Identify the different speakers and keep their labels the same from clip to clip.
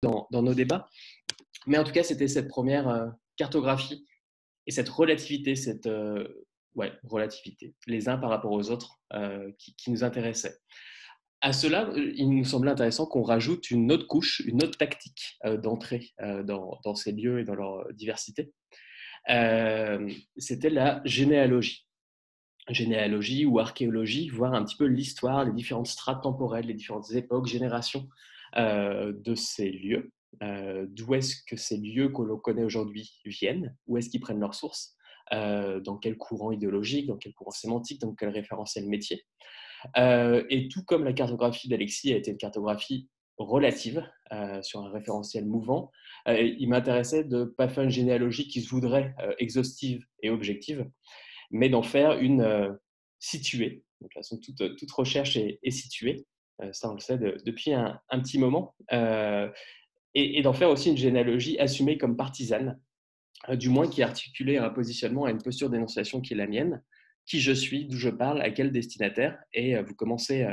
Speaker 1: dans nos débats. Mais en tout cas, c'était cette première cartographie et cette relativité, relativité, les uns par rapport aux autres, qui nous intéressait. À cela, il nous semblait intéressant qu'on rajoute une autre couche, une autre tactique d'entrée dans ces lieux et dans leur diversité. C'était la généalogie ou archéologie, voir un petit peu l'histoire, les différentes strates temporelles, les différentes époques, générations de ces lieux. D'où est-ce que ces lieux que l'on connaît aujourd'hui viennent, où est-ce qu'ils prennent leurs sources, dans quel courant idéologique, dans quel courant sémantique, dans quel référentiel métier. Et tout comme la cartographie d'Alexis a été une cartographie relative sur un référentiel mouvant, il m'intéressait de ne pas faire une généalogie qui se voudrait exhaustive et objective, mais d'en faire une située. De toute façon, toute recherche est située. Ça, on le sait depuis un petit moment. Et d'en faire aussi une généalogie assumée comme partisane, du moins qui est articulée à un positionnement, à une posture d'énonciation qui est la mienne, qui je suis, d'où je parle, à quel destinataire. Et vous commencez,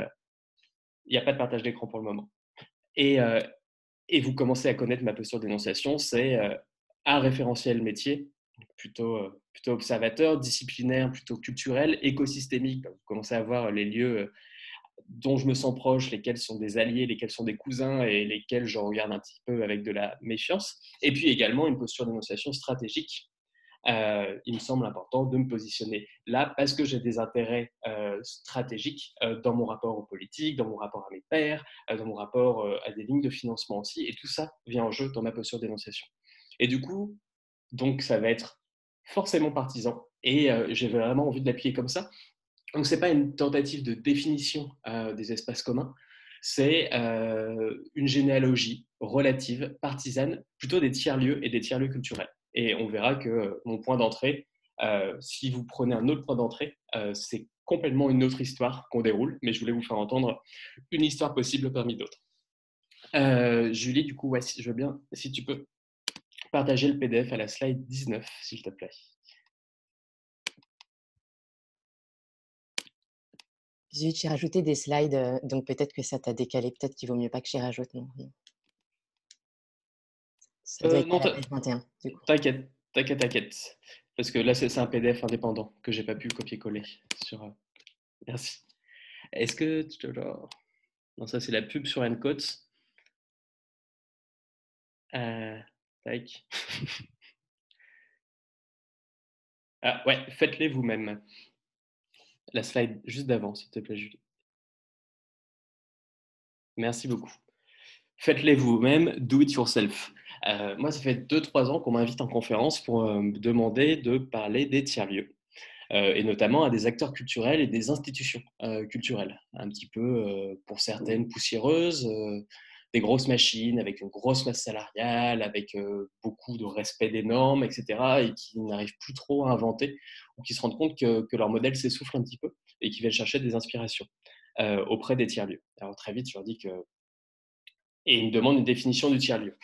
Speaker 1: il n'y a pas de partage d'écran pour le moment. Et vous commencez à connaître ma posture d'énonciation, c'est un référentiel métier, plutôt observateur, disciplinaire, plutôt culturel, écosystémique. Vous commencez à voir les lieux dont je me sens proche, lesquels sont des alliés, lesquels sont des cousins et lesquels je regarde un petit peu avec de la méfiance. Et puis également une posture d'énonciation stratégique. Il me semble important de me positionner là parce que j'ai des intérêts stratégiques dans mon rapport aux politiques, dans mon rapport à mes pairs, dans mon rapport à des lignes de financement aussi. Et tout ça vient en jeu dans ma posture d'énonciation. Et du coup, donc ça va être forcément partisan. Et j'ai vraiment envie de l'appuyer comme ça. Donc, ce n'est pas une tentative de définition des espaces communs, c'est une généalogie relative, partisane, plutôt des tiers-lieux et des tiers-lieux culturels. Et on verra que mon point d'entrée, si vous prenez un autre point d'entrée, c'est complètement une autre histoire qu'on déroule, mais je voulais vous faire entendre une histoire possible parmi d'autres. Julie, du coup, ouais, si je veux bien, si tu peux partager le PDF à la slide 19, s'il te plaît.
Speaker 2: Zut, j'ai rajouté des slides, donc peut-être que ça t'a décalé. Peut-être qu'il vaut mieux pas que j'y rajoute, non? Ça doit être
Speaker 1: Non,
Speaker 2: à la page 21, du coup.
Speaker 1: t'inquiète. Parce que là, c'est un PDF indépendant que j'ai pas pu copier-coller sur. Merci. Est-ce que non, ça c'est la pub sur Encote. Tac. Ah ouais, faites-les vous-même. La slide juste d'avant, s'il te plaît, Julie. Merci beaucoup. Faites-les vous-même, do it yourself. Moi, ça fait 2-3 ans qu'on m'invite en conférence pour me demander de parler des tiers-lieux. Et notamment à des acteurs culturels et des institutions culturelles, un petit peu pour certaines poussiéreuses, des grosses machines avec une grosse masse salariale, avec beaucoup de respect des normes, etc., et qui n'arrivent plus trop à inventer, ou qui se rendent compte que leur modèle s'essouffle un petit peu, et qui viennent chercher des inspirations auprès des tiers-lieux. Alors très vite, je leur dis que... Et ils me demandent une définition du tiers-lieu.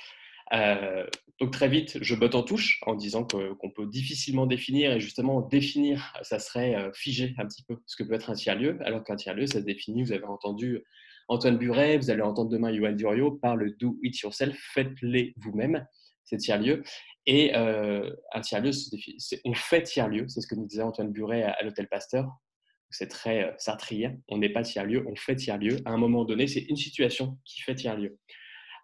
Speaker 1: Euh, donc très vite, je botte en touche en disant qu'on peut difficilement définir, et justement définir, ça serait figer un petit peu ce que peut être un tiers-lieu, alors qu'un tiers-lieu, ça se définit, vous avez entendu Antoine Buret, vous allez entendre demain Yoann Duriot par le do it yourself, faites-les vous-même, ces tiers-lieux. Et un tiers-lieu, on fait tiers-lieu, c'est ce que nous disait Antoine Buret à l'Hôtel Pasteur. C'est très sartrien, on n'est pas tiers-lieu, on fait tiers-lieu. À un moment donné, c'est une situation qui fait tiers-lieu.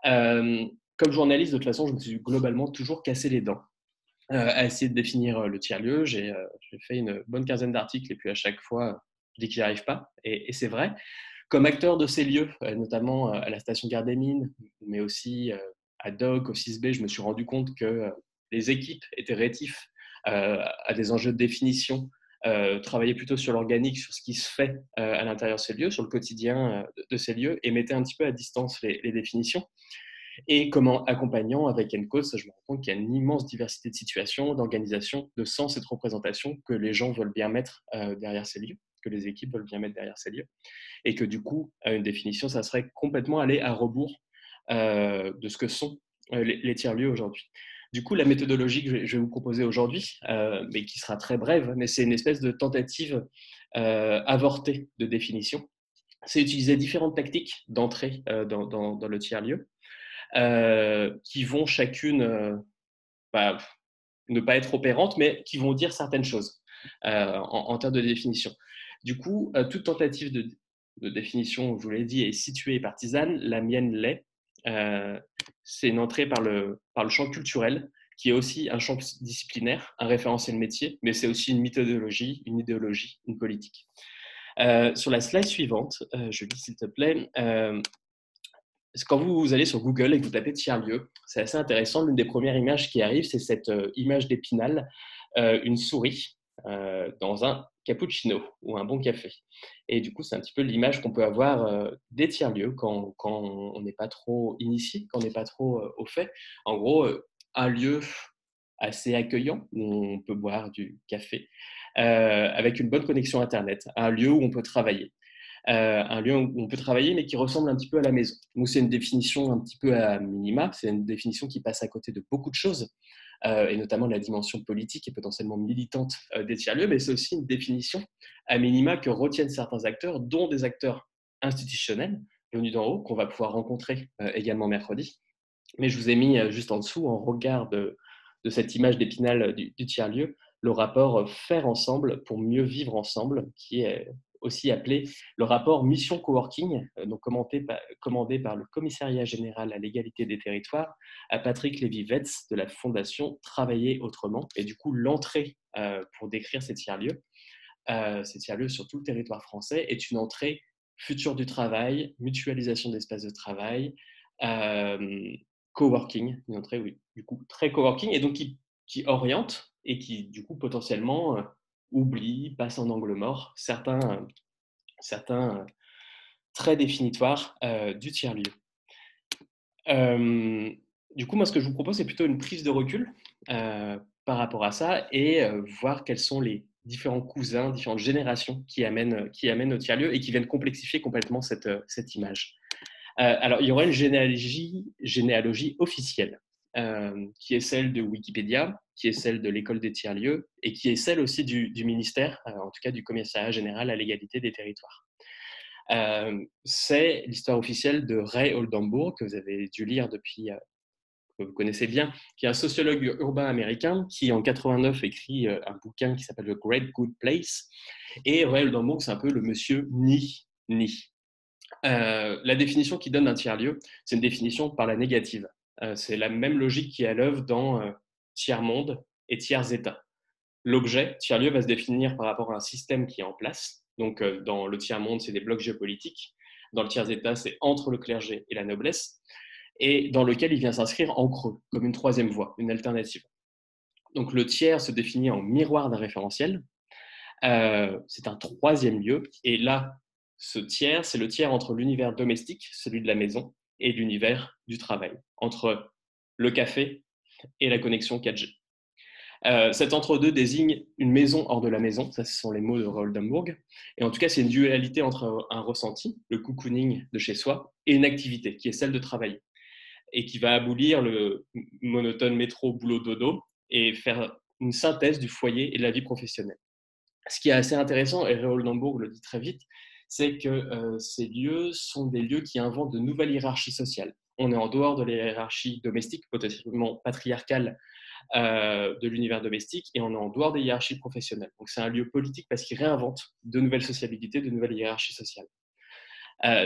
Speaker 1: Comme journaliste, de toute façon, je me suis globalement toujours cassé les dents à essayer de définir le tiers-lieu. J'ai fait une bonne quinzaine d'articles et puis à chaque fois, je dis que j'y arrive pas. Et c'est vrai. Comme acteur de ces lieux, notamment à la station Gare des Mines, mais aussi à DOC, au 6B, je me suis rendu compte que les équipes étaient rétifs à des enjeux de définition, travaillaient plutôt sur l'organique, sur ce qui se fait à l'intérieur de ces lieux, sur le quotidien de ces lieux, et mettaient un petit peu à distance les définitions. Et comme accompagnant avec Encode, je me rends compte qu'il y a une immense diversité de situations, d'organisation, de sens et de représentation que les gens veulent bien mettre derrière ces lieux, que les équipes veulent bien mettre derrière ces lieux. Et que du coup, une définition, ça serait complètement aller à rebours de ce que sont les tiers-lieux aujourd'hui. Du coup, la méthodologie que je vais vous proposer aujourd'hui, mais qui sera très brève, mais c'est une espèce de tentative avortée de définition. C'est utiliser différentes tactiques d'entrée dans le tiers-lieu. qui vont chacune bah, ne pas être opérantes, mais qui vont dire certaines choses en termes de définition. Du coup, toute tentative de définition, je vous l'ai dit, est située et partisane. La mienne l'est. C'est une entrée par le champ culturel, qui est aussi un champ disciplinaire, un référentiel métier, mais c'est aussi une méthodologie, une idéologie, une politique. Sur la slide suivante, je lis s'il te plaît, quand vous allez sur Google et que vous tapez tiers-lieu, c'est assez intéressant. L'une des premières images qui arrive, c'est cette image d'Épinal, une souris dans un cappuccino ou un bon café. Et du coup, c'est un petit peu l'image qu'on peut avoir des tiers-lieux quand on n'est pas trop initié, quand on n'est pas trop au fait. En gros, un lieu assez accueillant où on peut boire du café avec une bonne connexion Internet, un lieu où on peut travailler. Un lieu où on peut travailler, mais qui ressemble un petit peu à la maison. Nous, c'est une définition un petit peu à minima, c'est une définition qui passe à côté de beaucoup de choses, et notamment de la dimension politique et potentiellement militante des tiers-lieux, mais c'est aussi une définition à minima que retiennent certains acteurs, dont des acteurs institutionnels venus d'en haut, qu'on va pouvoir rencontrer également mercredi. Mais je vous ai mis juste en dessous, en regard de cette image d'Épinal du tiers-lieu, le rapport Faire ensemble pour mieux vivre ensemble, qui est aussi appelé le rapport Mission Coworking, donc commandé par le Commissariat général à l'égalité des territoires, à Patrick Lévy-Vetz de la Fondation Travailler autrement. Et du coup, l'entrée pour décrire ces tiers-lieux sur tout le territoire français, est une entrée future du travail, mutualisation d'espaces de travail, euh, coworking, une entrée, oui, du coup, très coworking, et donc qui oriente et qui, du coup, potentiellement oublie, passe en angle mort certains traits définitoires du tiers-lieu. Euh, du coup, moi, ce que je vous propose, c'est plutôt une prise de recul par rapport à ça et voir quels sont les différents cousins, différentes générations qui amènent au tiers-lieu et qui viennent complexifier complètement cette image. Alors, il y aura une généalogie officielle qui est celle de Wikipédia, qui est celle de l'école des tiers-lieux et qui est celle aussi du ministère, en tout cas du Commissariat général à l'égalité des territoires. C'est l'histoire officielle de Ray Oldenburg, que vous avez dû lire depuis, que vous connaissez bien, qui est un sociologue urbain américain qui, en 89, écrit un bouquin qui s'appelle The Great Good Place. Et Ray Oldenburg, c'est un peu le monsieur ni. La définition qu'il donne d'un tiers-lieu, c'est une définition par la négative. C'est la même logique qui est à l'œuvre dans tiers-monde et tiers-état. L'objet, tiers-lieu, va se définir par rapport à un système qui est en place. Donc, dans le tiers-monde, c'est des blocs géopolitiques. Dans le tiers-état, c'est entre le clergé et la noblesse. Et dans lequel il vient s'inscrire en creux, comme une troisième voie, une alternative. Donc, le tiers se définit en miroir d'un référentiel. C'est un troisième lieu. Et là, ce tiers, c'est le tiers entre l'univers domestique, celui de la maison, et l'univers du travail, entre le café et la connexion 4G. Cet entre-deux désigne une maison hors de la maison, ça ce sont les mots de Oldenburg, et en tout cas c'est une dualité entre un ressenti, le cocooning de chez soi, et une activité qui est celle de travailler, et qui va abolir le monotone métro boulot dodo et faire une synthèse du foyer et de la vie professionnelle. Ce qui est assez intéressant, et Ray Oldenburg le dit très vite, c'est que ces lieux sont des lieux qui inventent de nouvelles hiérarchies sociales. On est en dehors de la hiérarchie domestique, potentiellement patriarcale, de l'univers domestique, et on est en dehors des hiérarchies professionnelles. Donc c'est un lieu politique parce qu'il réinvente de nouvelles sociabilités, de nouvelles hiérarchies sociales.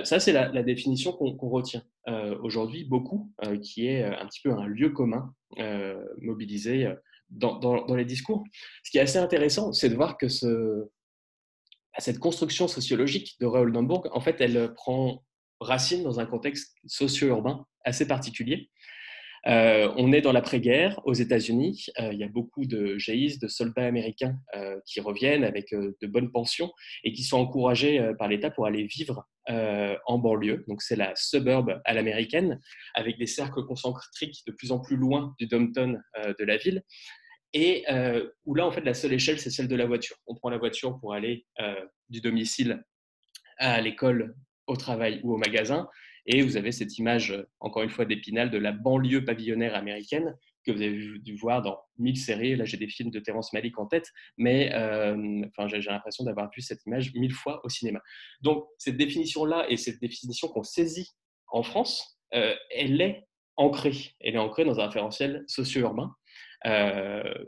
Speaker 1: Ça, c'est la définition qu'on retient aujourd'hui beaucoup, qui est un petit peu un lieu commun mobilisé dans les discours. Ce qui est assez intéressant, c'est de voir que cette construction sociologique de Ray Oldenburg, en fait, elle prend racine dans un contexte socio-urbain assez particulier. On est dans l'après-guerre aux États-Unis. Il y a beaucoup de géistes, de soldats américains qui reviennent avec de bonnes pensions et qui sont encouragés par l'État pour aller vivre en banlieue. Donc, c'est la suburb à l'américaine, avec des cercles concentriques de plus en plus loin du downtown de la ville. Et où là, en fait, la seule échelle, c'est celle de la voiture. On prend la voiture pour aller du domicile à l'école, au travail ou au magasin. Et vous avez cette image, encore une fois, d'Épinal, de la banlieue pavillonnaire américaine que vous avez dû voir dans 1000 séries. Là, j'ai des films de Terrence Malick en tête, mais j'ai l'impression d'avoir vu cette image 1000 fois au cinéma. Donc, cette définition-là et cette définition qu'on saisit en France, elle est ancrée. Elle est ancrée dans un référentiel socio-urbain.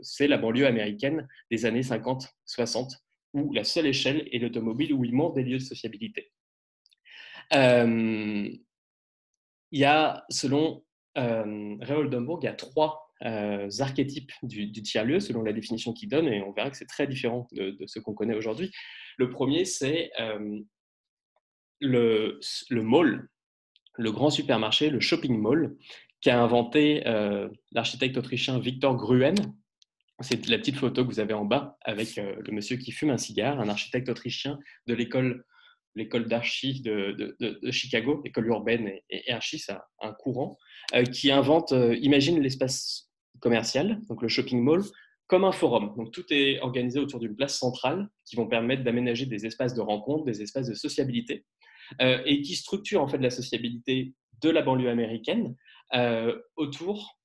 Speaker 1: C'est la banlieue américaine des années 50-60, où la seule échelle est l'automobile, où il manque des lieux de sociabilité. Il y a, selon Ray Oldenburg, il y a 3 archétypes du tiers-lieu, selon la définition qu'il donne, et on verra que c'est très différent de ce qu'on connaît aujourd'hui. Le premier, c'est le mall, le grand supermarché, le shopping mall, qu'a inventé l'architecte autrichien Victor Gruen. C'est la petite photo que vous avez en bas avec le monsieur qui fume un cigare, un architecte autrichien de l'école d'archi de Chicago, école urbaine et archi, c'est un courant, qui imagine l'espace commercial, donc le shopping mall, comme un forum. Donc tout est organisé autour d'une place centrale qui vont permettre d'aménager des espaces de rencontre, des espaces de sociabilité, et qui structure en fait la sociabilité de la banlieue américaine autour,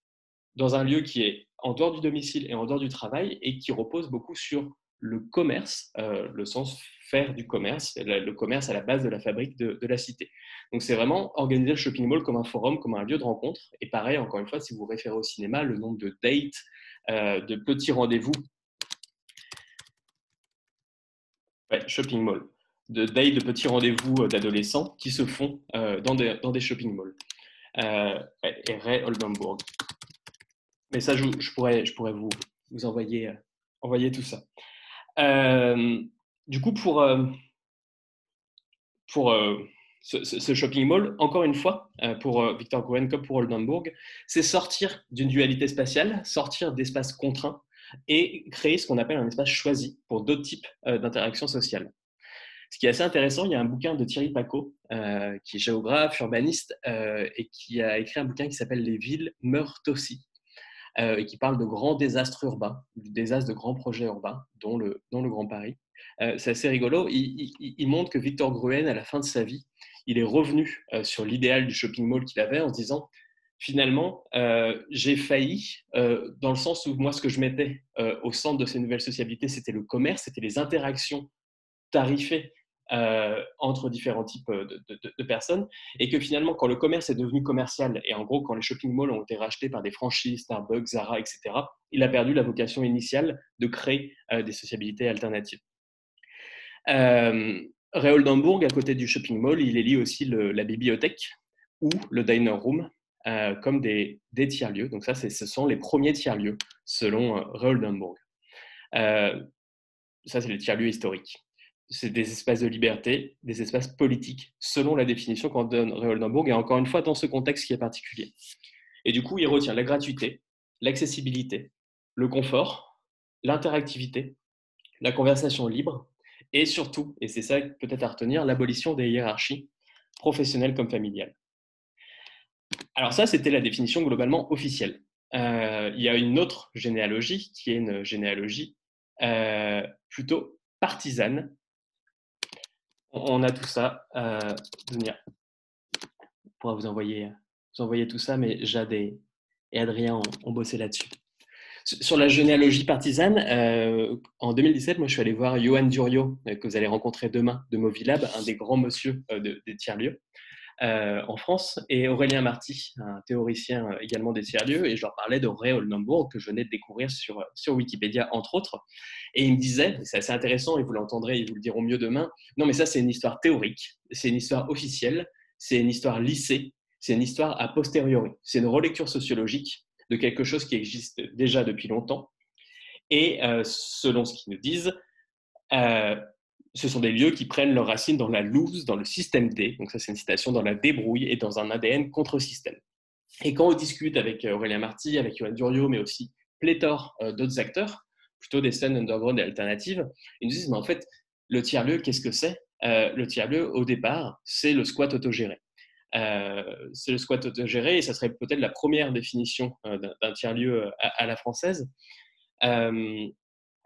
Speaker 1: dans un lieu qui est en dehors du domicile et en dehors du travail, et qui repose beaucoup sur le commerce, le sens faire du commerce, le commerce à la base de la fabrique de la cité. Donc c'est vraiment organiser le shopping mall comme un forum, comme un lieu de rencontre. Et pareil, encore une fois, si vous vous référez au cinéma, le nombre de dates, de petits rendez-vous, shopping mall, de dates, de petits rendez-vous d'adolescents qui se font dans des shopping malls. Et Ray Oldenburg. Mais ça, je pourrais vous envoyer tout ça. Du coup, pour ce shopping mall, encore une fois, pour Victor Gruen comme pour Oldenburg, c'est sortir d'une dualité spatiale, sortir d'espaces contraints et créer ce qu'on appelle un espace choisi pour d'autres types d'interactions sociales. Ce qui est assez intéressant, il y a un bouquin de Thierry Pacaud, qui est géographe, urbaniste, et qui a écrit un bouquin qui s'appelle « Les villes meurent aussi », et qui parle de grands désastres urbains, du désastre de grands projets urbains, dont le Grand Paris. C'est assez rigolo. Il montre que Victor Gruen, à la fin de sa vie, il est revenu sur l'idéal du shopping mall qu'il avait en se disant finalement, j'ai failli, dans le sens où moi, ce que je mettais au centre de ces nouvelles sociabilités, c'était le commerce, c'était les interactions tarifées entre différents types de personnes, et que finalement, quand le commerce est devenu commercial, et en gros, quand les shopping malls ont été rachetés par des franchises, Starbucks, Zara, etc., il a perdu la vocation initiale de créer des sociabilités alternatives. Ray Oldenburg, à côté du shopping mall, il élit aussi la bibliothèque ou le diner room comme des tiers-lieux. Donc ça, ce sont les premiers tiers-lieux, selon Ray Oldenburg. Ça, c'est les tiers-lieux historiques. C'est des espaces de liberté, des espaces politiques, selon la définition qu'en donne Ray Oldenburg, et encore une fois, dans ce contexte qui est particulier. Et du coup, il retient la gratuité, l'accessibilité, le confort, l'interactivité, la conversation libre, et surtout, et c'est ça peut-être à retenir, l'abolition des hiérarchies, professionnelles comme familiales. Alors ça, c'était la définition globalement officielle. Il y a une autre généalogie, qui est une généalogie plutôt partisane. On a tout ça. Venir. On pourra vous envoyer tout ça, mais Jade et Adrien ont bossé là-dessus. Sur la généalogie partisane, en 2017, moi, je suis allé voir Johan Duriot, que vous allez rencontrer demain, de Movilab, un des grands monsieur des tiers-lieux en France, et Aurélien Marty, un théoricien également des tiers-lieux, et je leur parlais de Ray Oldenburg, que je venais de découvrir sur Wikipédia, entre autres. Et ils me disaient, c'est assez intéressant, et vous l'entendrez, ils vous le diront mieux demain, non, mais ça, c'est une histoire théorique, c'est une histoire officielle, c'est une histoire lissée, c'est une histoire a posteriori, c'est une relecture sociologique de quelque chose qui existe déjà depuis longtemps. Et selon ce qu'ils nous disent, ce sont des lieux qui prennent leurs racines dans la loose, dans le système D, donc ça c'est une citation, dans la débrouille et dans un ADN contre-système. Et quand on discute avec Aurélien Marty, avec Johan Duriot, mais aussi pléthore d'autres acteurs, plutôt des scènes underground et alternatives, ils nous disent, mais en fait, le tiers-lieu, qu'est-ce que c'est Le tiers-lieu, au départ, c'est le squat autogéré. C'est le squat autogéré, et ça serait peut-être la première définition d'un tiers-lieu à la française.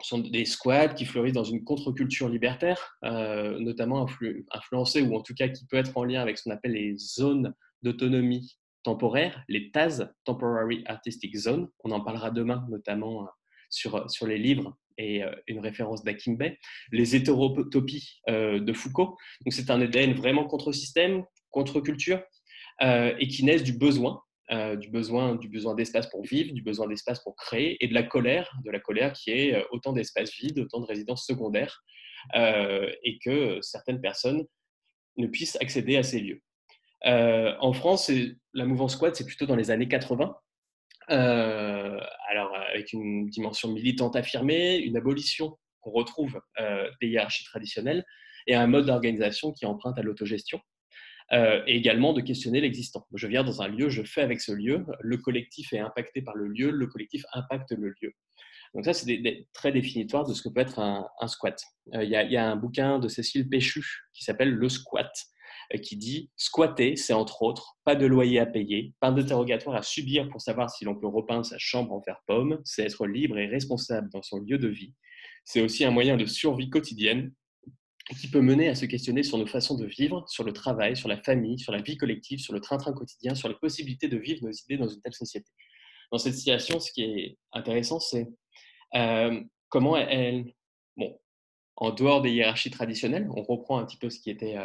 Speaker 1: Ce sont des squats qui fleurissent dans une contre-culture libertaire, notamment influencée, ou en tout cas qui peut être en lien avec ce qu'on appelle les zones d'autonomie temporaire, les TAZ, Temporary Artistic Zone. On en parlera demain, notamment sur les livres, et une référence d'Akimbe, les hétérotopies de Foucault. Donc c'est un ADN vraiment contre-système, contre-culture, et qui naissent du besoin du besoin d'espace pour vivre, du besoin d'espace pour créer, et de la colère qui est autant d'espaces vides, autant de résidences secondaires, et que certaines personnes ne puissent accéder à ces lieux. En France, la mouvance squat, c'est plutôt dans les années 80. Alors, avec une dimension militante affirmée, une abolition qu'on retrouve des hiérarchies traditionnelles et un mode d'organisation qui emprunte à l'autogestion, et également de questionner l'existant. Je viens dans un lieu, je fais avec ce lieu, le collectif est impacté par le collectif impacte le lieu. Donc ça, c'est des traits définitoires de ce que peut être un squat. Y a un bouquin de Cécile Péchu qui s'appelle Le squat, qui dit « Squatter, c'est entre autres pas de loyer à payer, pas d'interrogatoire à subir pour savoir si l'on peut repeindre sa chambre en fer pomme, c'est être libre et responsable dans son lieu de vie. C'est aussi un moyen de survie quotidienne qui peut mener à se questionner sur nos façons de vivre, sur le travail, sur la famille, sur la vie collective, sur le train-train quotidien, sur les possibilités de vivre nos idées dans une telle société. » Dans cette situation, ce qui est intéressant, c'est comment bon, en dehors des hiérarchies traditionnelles, on reprend un petit peu ce qui était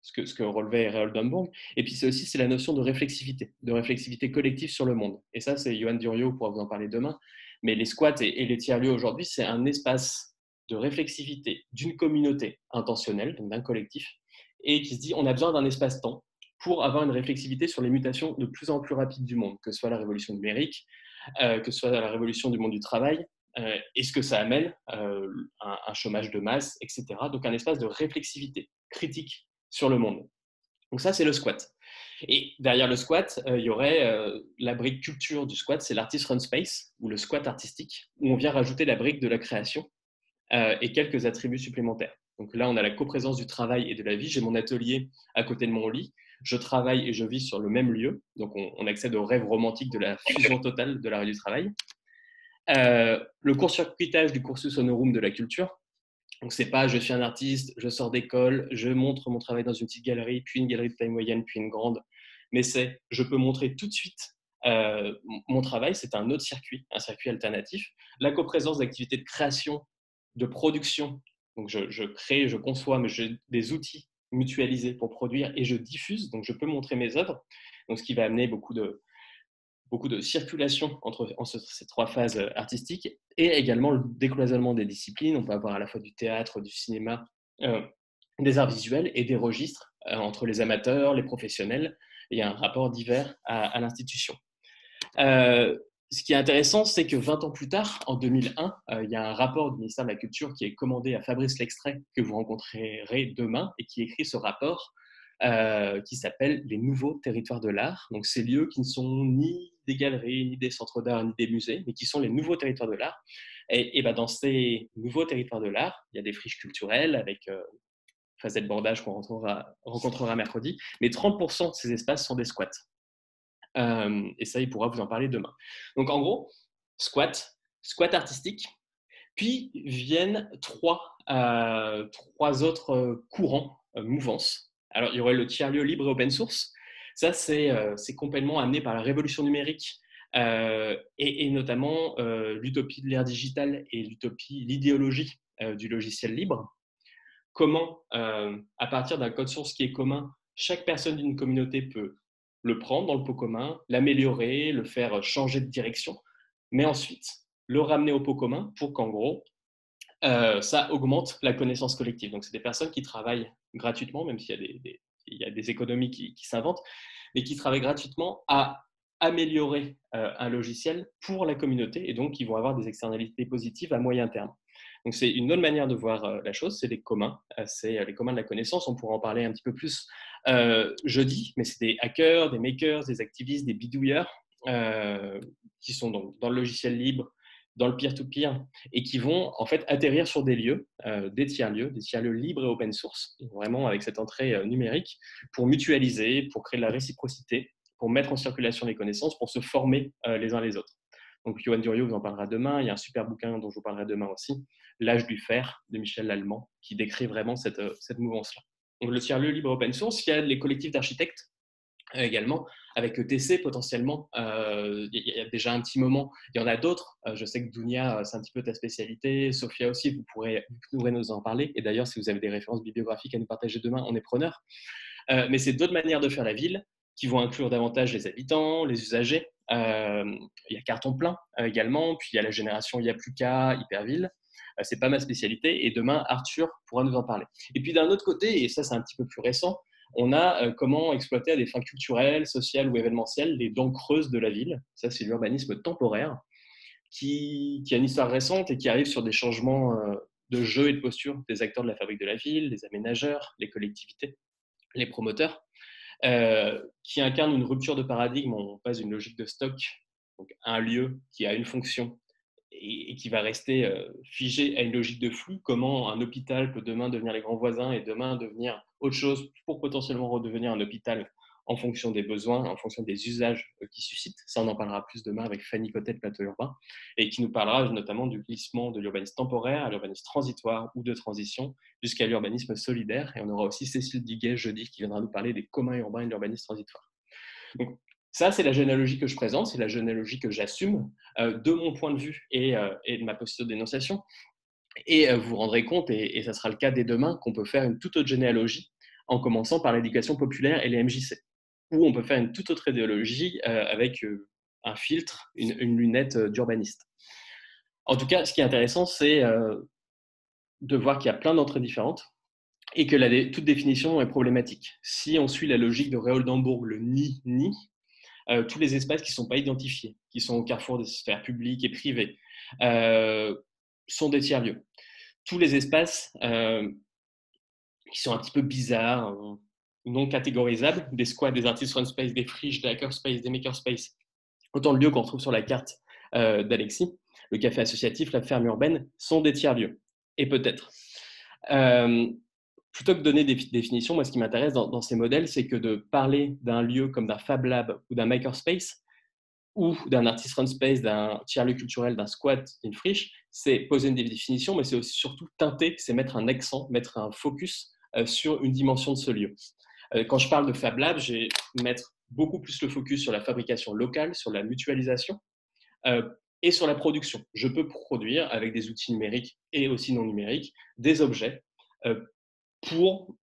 Speaker 1: ce que relevait Réol Dumbourg, et puis c'est la notion de réflexivité collective sur le monde. Et ça, c'est Johan Durieux pourra vous en parler demain, mais les squats et les tiers-lieux aujourd'hui, c'est un espace de réflexivité d'une communauté intentionnelle, donc d'un collectif, et qui se dit on a besoin d'un espace-temps pour avoir une réflexivité sur les mutations de plus en plus rapides du monde, que ce soit la révolution numérique, que ce soit la révolution du monde du travail, et ce que ça amène, un chômage de masse, etc. Donc un espace de réflexivité critique sur le monde. Donc ça, c'est le squat. Et derrière le squat, il y aurait la brique culture du squat, c'est l'artist run space, ou le squat artistique, où on vient rajouter la brique de la création et quelques attributs supplémentaires. Donc là, on a la coprésence du travail et de la vie. J'ai mon atelier à côté de mon lit. Je travaille et je vis sur le même lieu. Donc on accède au rêve romantique de la fusion totale de l'arrêt du travail. Le court-circuitage du cursus honorum de la culture. Donc, c'est pas je suis un artiste, je sors d'école, je montre mon travail dans une petite galerie, puis une galerie de taille moyenne, puis une grande. Mais c'est je peux montrer tout de suite mon travail, c'est un autre circuit, un circuit alternatif. La coprésence d'activités de création, de production. Donc, je crée, je conçois, mais j'ai des outils mutualisés pour produire et je diffuse. Donc, je peux montrer mes œuvres. Donc, ce qui va amener beaucoup de circulation entre ces trois phases artistiques, et également le décloisonnement des disciplines. On peut avoir à la fois du théâtre, du cinéma, des arts visuels et des registres entre les amateurs, les professionnels. Il y a un rapport divers à l'institution. Ce qui est intéressant, c'est que 20 ans plus tard, en 2001, il y a un rapport du ministère de la Culture qui est commandé à Fabrice Lextrait, que vous rencontrerez demain, et qui écrit ce rapport qui s'appelle les nouveaux territoires de l'art. Donc, ces lieux qui ne sont ni des galeries, ni des centres d'art, ni des musées, mais qui sont les nouveaux territoires de l'art. Et ben, dans ces nouveaux territoires de l'art, il y a des friches culturelles avec facette bordage qu'on rencontrera mercredi, mais 30% de ces espaces sont des squats. Et ça, il pourra vous en parler demain. Donc, en gros, squat artistique, puis viennent trois autres courants, mouvances. Alors, il y aurait le tiers-lieu libre et open source. Ça, c'est complètement amené par la révolution numérique et notamment l'utopie de l'ère digitale et l'idéologie du logiciel libre. Comment, à partir d'un code source qui est commun, chaque personne d'une communauté peut le prendre dans le pot commun, l'améliorer, le faire changer de direction, mais ensuite le ramener au pot commun pour qu'en gros, ça augmente la connaissance collective. Donc, c'est des personnes qui travaillent gratuitement, même s'il y a des économies qui s'inventent, mais qui travaillent gratuitement à améliorer un logiciel pour la communauté, et donc ils vont avoir des externalités positives à moyen terme. Donc, c'est une autre manière de voir la chose, c'est les communs, c'est les communs de la connaissance. On pourra en parler un petit peu plus jeudi, mais c'est des hackers, des makers, des activistes, des bidouilleurs qui sont donc dans le logiciel libre, dans le peer-to-peer, et qui vont en fait atterrir sur des lieux, des tiers-lieux libres et open source, vraiment avec cette entrée numérique, pour mutualiser, pour créer de la réciprocité, pour mettre en circulation les connaissances, pour se former les uns les autres. Donc, Johan Durieux vous en parlera demain. Il y a un super bouquin dont je vous parlerai demain aussi, L'âge du fer de Michel Lallemand, qui décrit vraiment cette mouvance-là. Donc, le tiers-lieu libre open source, il y a les collectifs d'architectes également, avec ETC potentiellement. Il y a déjà un petit moment. Il y en a d'autres. Je sais que Dounia, c'est un petit peu ta spécialité. Sophia aussi, vous pourrez nous en parler. Et d'ailleurs, si vous avez des références bibliographiques à nous partager demain, on est preneurs. Mais c'est d'autres manières de faire la ville. qui vont inclure davantage les habitants, les usagers. Il y a Carton Plein également, puis il y a la génération Il y a plus qu'à, Hyperville. C'est pas ma spécialité, et demain, Arthur pourra nous en parler. Et puis d'un autre côté, et ça c'est un petit peu plus récent, on a comment exploiter à des fins culturelles, sociales ou événementielles les dents creuses de la ville. Ça, c'est l'urbanisme temporaire, qui a une histoire récente et qui arrive sur des changements de jeu et de posture des acteurs de la fabrique de la ville, les aménageurs, les collectivités, les promoteurs, qui incarnent une rupture de paradigme. On passe d'une logique de stock, donc un lieu qui a une fonction et qui va rester figé à une logique de flux. Comment un hôpital peut demain devenir les grands voisins et demain devenir autre chose pour potentiellement redevenir un hôpital en fonction des besoins, en fonction des usages qu'il suscite. Ça, on en parlera plus demain avec Fanny Cotet de Plateau Urbain, et qui nous parlera notamment du glissement de l'urbanisme temporaire à l'urbanisme transitoire ou de transition jusqu'à l'urbanisme solidaire. Et on aura aussi Cécile Diguet jeudi qui viendra nous parler des communs urbains et de l'urbanisme transitoire. Donc, ça, c'est la généalogie que je présente, c'est la généalogie que j'assume de mon point de vue et de ma posture de dénonciation. Et vous vous rendrez compte, et ça sera le cas dès demain, qu'on peut faire une toute autre généalogie en commençant par l'éducation populaire et les MJC. Ou on peut faire une toute autre idéologie avec un filtre, une lunette d'urbaniste. En tout cas, ce qui est intéressant, c'est de voir qu'il y a plein d'entrées différentes et que toute définition est problématique. Si on suit la logique de Réole d'Hambourg, le ni-ni, tous les espaces qui ne sont pas identifiés, qui sont au carrefour des sphères publiques et privées, sont des tiers-lieux. Tous les espaces qui sont un petit peu bizarres, non catégorisables, des squats, des artist run space, des friches, des hackerspace, des makerspace, autant de lieux qu'on retrouve sur la carte d'Alexis, le café associatif, la ferme urbaine, sont des tiers-lieux. Et peut-être. Plutôt que de donner des définitions, moi, ce qui m'intéresse dans ces modèles, c'est que de parler d'un lieu comme d'un Fab Lab ou d'un makerspace, ou d'un artist run space, d'un tiers-lieu culturel, d'un squat, d'une friche, c'est poser une définition, mais c'est aussi surtout teinter, c'est mettre un accent, mettre un focus sur une dimension de ce lieu. Quand je parle de Fab Lab, je vais mettre beaucoup plus le focus sur la fabrication locale, sur la mutualisation et sur la production. Je peux produire avec des outils numériques et aussi non numériques des objets pour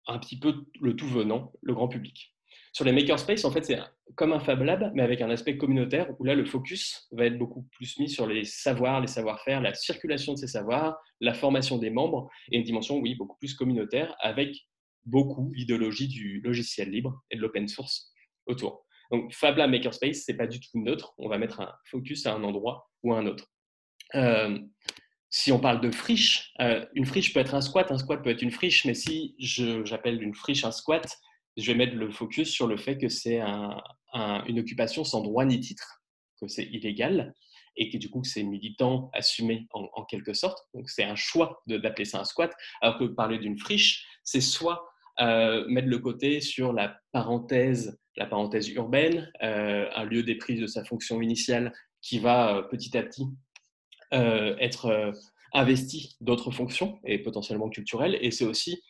Speaker 1: un petit peu le tout venant, le grand public. Sur les makerspace, en fait, c'est comme un Fab Lab, mais avec un aspect communautaire, où là, le focus va être beaucoup plus mis sur les savoirs, les savoir-faire, la circulation de ces savoirs, la formation des membres, et une dimension, oui, beaucoup plus communautaire, avec beaucoup l'idéologie du logiciel libre et de l'open source autour. Donc, Fab Lab Makerspace, c'est pas du tout neutre, on va mettre un focus à un endroit ou à un autre. Si on parle de friche, une friche peut être un squat peut être une friche, mais si j'appelle une friche un squat, je vais mettre le focus sur le fait que c'est une occupation sans droit ni titre, que c'est illégal, et que du coup c'est militant assumé en quelque sorte. Donc c'est un choix d'appeler ça un squat, alors que parler d'une friche, c'est soit mettre le côté sur la parenthèse urbaine, un lieu déprise de sa fonction initiale qui va petit à petit être investi d'autres fonctions et potentiellement culturelles. Et c'est aussi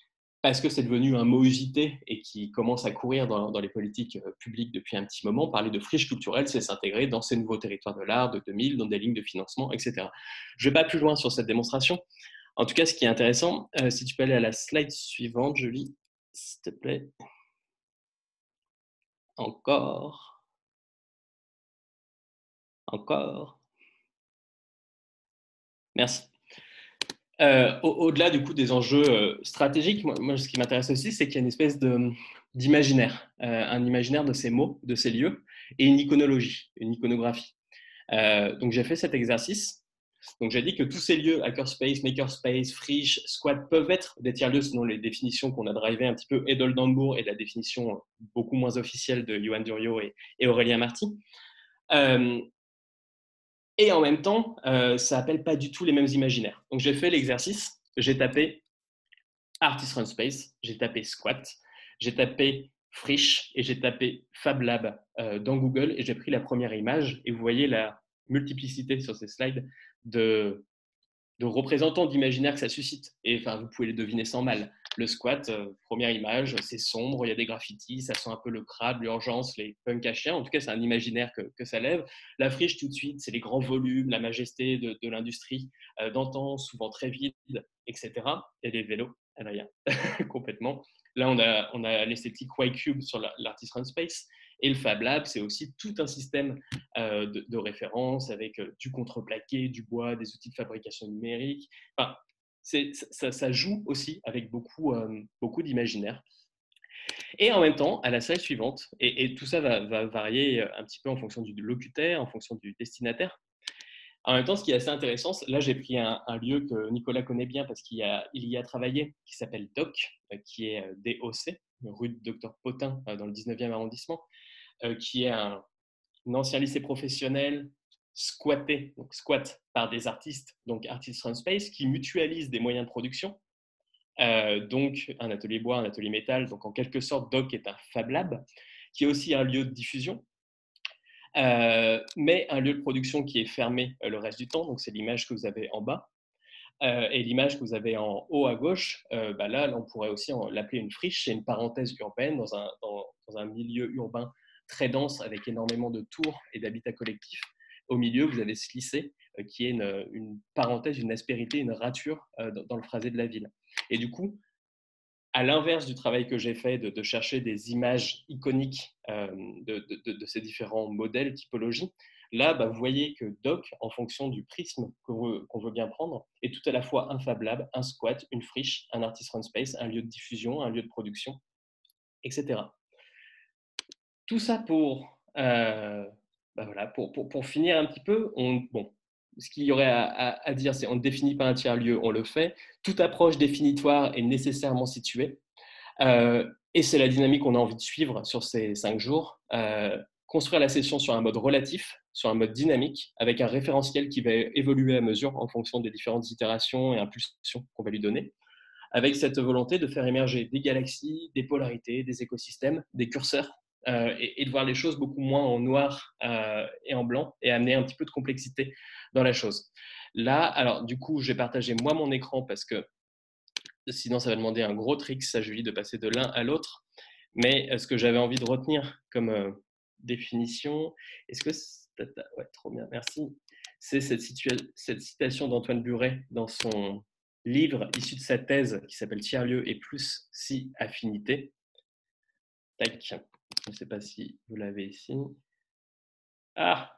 Speaker 1: parce que c'est devenu un mot usité et qui commence à courir dans les politiques publiques depuis un petit moment. Parler de friche culturelle, c'est s'intégrer dans ces nouveaux territoires de l'art de 2000, dans des lignes de financement, etc. Je ne vais pas plus loin sur cette démonstration. En tout cas, ce qui est intéressant, si tu peux aller à la slide suivante, Julie, s'il te plaît. Encore. Merci. Au-delà du coup des enjeux stratégiques, moi, ce qui m'intéresse aussi, c'est qu'il y a une espèce d'imaginaire, un imaginaire de ces mots, de ces lieux, et une iconologie, une iconographie. Donc j'ai fait cet exercice. Donc j'ai dit que tous ces lieux, hackerspace, makerspace, friche, squat, peuvent être des tiers-lieux selon les définitions qu'on a drivées un petit peu et d'Oldembourg et la définition beaucoup moins officielle de Johan Duriot et Aurélien Marty. Et en même temps, ça n'appelle pas du tout les mêmes imaginaires. Donc j'ai fait l'exercice, j'ai tapé Artist Run Space, j'ai tapé Squat, j'ai tapé Friche et j'ai tapé Fab Lab dans Google et j'ai pris la première image et vous voyez la multiplicité sur ces slides de représentants d'imaginaire que ça suscite. Et enfin, vous pouvez les deviner sans mal. Le squat, première image, c'est sombre, il y a des graffitis, ça sent un peu le crabe, l'urgence, les punks à chiens. En tout cas, c'est un imaginaire que ça lève. La friche, tout de suite, c'est les grands volumes, la majesté de l'industrie d'antan, souvent très vide, etc. Et les vélos, rien, complètement. Là, on a l'esthétique Y-Cube sur l'Artist Run Space. Et le Fab Lab, c'est aussi tout un système de référence avec du contreplaqué, du bois, des outils de fabrication numérique. Enfin, ça joue aussi avec beaucoup d'imaginaire. Et en même temps, à la salle suivante, et tout ça va varier un petit peu en fonction du locutaire, en fonction du destinataire. En même temps, ce qui est assez intéressant, là j'ai pris un lieu que Nicolas connaît bien parce il y a travaillé, qui s'appelle DOC, qui est DOC, rue de Docteur Potin, dans le 19e arrondissement, qui est un ancien lycée professionnel squatté, donc squat par des artistes, donc Artists Run Space, qui mutualisent des moyens de production. Donc un atelier bois, un atelier métal, donc en quelque sorte DOC est un Fab Lab, qui est aussi un lieu de diffusion, mais un lieu de production qui est fermé le reste du temps, donc c'est l'image que vous avez en bas. Et l'image que vous avez en haut à gauche, là, on pourrait aussi l'appeler une friche, c'est une parenthèse urbaine dans un milieu urbain très dense avec énormément de tours et d'habitats collectifs. Au milieu, vous avez ce lycée qui est une parenthèse, une aspérité, une rature dans le phrasé de la ville. Et du coup, à l'inverse du travail que j'ai fait de chercher des images iconiques de ces différents modèles, typologies, là, vous voyez que DOC, en fonction du prisme qu'on veut bien prendre, est tout à la fois un Fab Lab, un squat, une friche, un artist run space, un lieu de diffusion, un lieu de production, etc. Tout ça pour finir un petit peu, ce qu'il y aurait à dire, c'est on ne définit pas un tiers-lieu, on le fait. Toute approche définitoire est nécessairement située. Et c'est la dynamique qu'on a envie de suivre sur ces 5 jours. Construire la session sur un mode relatif, sur un mode dynamique, avec un référentiel qui va évoluer à mesure en fonction des différentes itérations et impulsions qu'on va lui donner, avec cette volonté de faire émerger des galaxies, des polarités, des écosystèmes, des curseurs, et de voir les choses beaucoup moins en noir et en blanc, et amener un petit peu de complexité dans la chose. Là, alors du coup, j'ai partagé moi mon écran parce que sinon ça va demander un gros trick, ça Julie, de passer de l'un à l'autre. Mais ce que j'avais envie de retenir comme définition, est-ce que ouais, trop bien, merci. C'est cette citation d'Antoine Buret dans son livre issu de sa thèse qui s'appelle Tiers-lieu et plus si affinité. Tac, je ne sais pas si vous l'avez ici. Ah,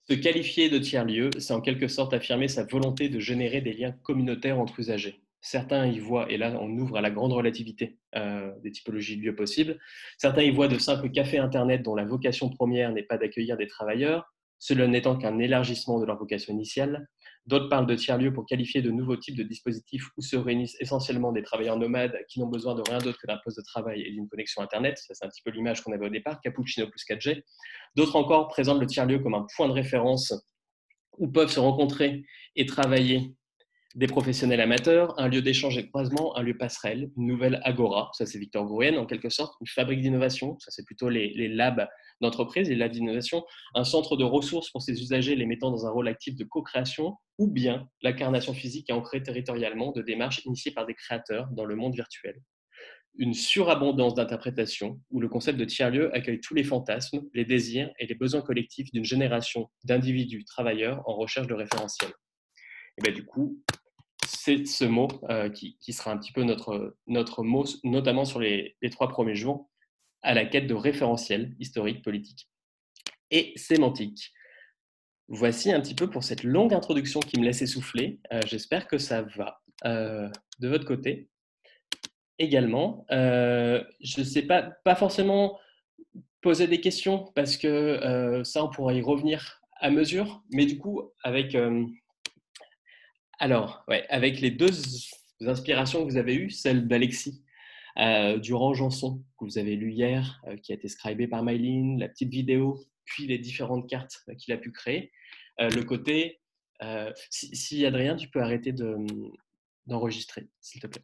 Speaker 1: se qualifier de tiers-lieu, c'est en quelque sorte affirmer sa volonté de générer des liens communautaires entre usagers. Certains y voient, et là on ouvre à la grande relativité des typologies de lieux possibles, certains y voient de simples cafés Internet dont la vocation première n'est pas d'accueillir des travailleurs, cela n'étant qu'un élargissement de leur vocation initiale. D'autres parlent de tiers-lieux pour qualifier de nouveaux types de dispositifs où se réunissent essentiellement des travailleurs nomades qui n'ont besoin de rien d'autre que d'un poste de travail et d'une connexion Internet. Ça, c'est un petit peu l'image qu'on avait au départ, Cappuccino plus 4G. D'autres encore présentent le tiers-lieu comme un point de référence où peuvent se rencontrer et travailler des professionnels amateurs, un lieu d'échange et de croisement, un lieu passerelle, une nouvelle agora, ça c'est Victor Gourienne en quelque sorte, une fabrique d'innovation, ça c'est plutôt les labs d'entreprise, les labs d'innovation, un centre de ressources pour ses usagers les mettant dans un rôle actif de co-création, ou bien l'incarnation physique et ancrée territorialement de démarches initiées par des créateurs dans le monde virtuel. Une surabondance d'interprétations où le concept de tiers-lieu accueille tous les fantasmes, les désirs et les besoins collectifs d'une génération d'individus travailleurs en recherche de référentiels. Et bien, du coup, c'est ce mot qui sera un petit peu notre mot, notamment sur les 3 premiers jours, à la quête de référentiels historiques, politiques et sémantiques. Voici un petit peu pour cette longue introduction qui me laisse essouffler. J'espère que ça va de votre côté également. Je ne sais pas forcément poser des questions parce que ça, on pourra y revenir à mesure. Mais du coup, avec les 2 inspirations que vous avez eues, celle d'Alexis Durand-Janson, que vous avez lu hier, qui a été scribée par Mylene, la petite vidéo, puis les différentes cartes qu'il a pu créer. Le côté, si Adrien, tu peux arrêter d'enregistrer, s'il te plaît.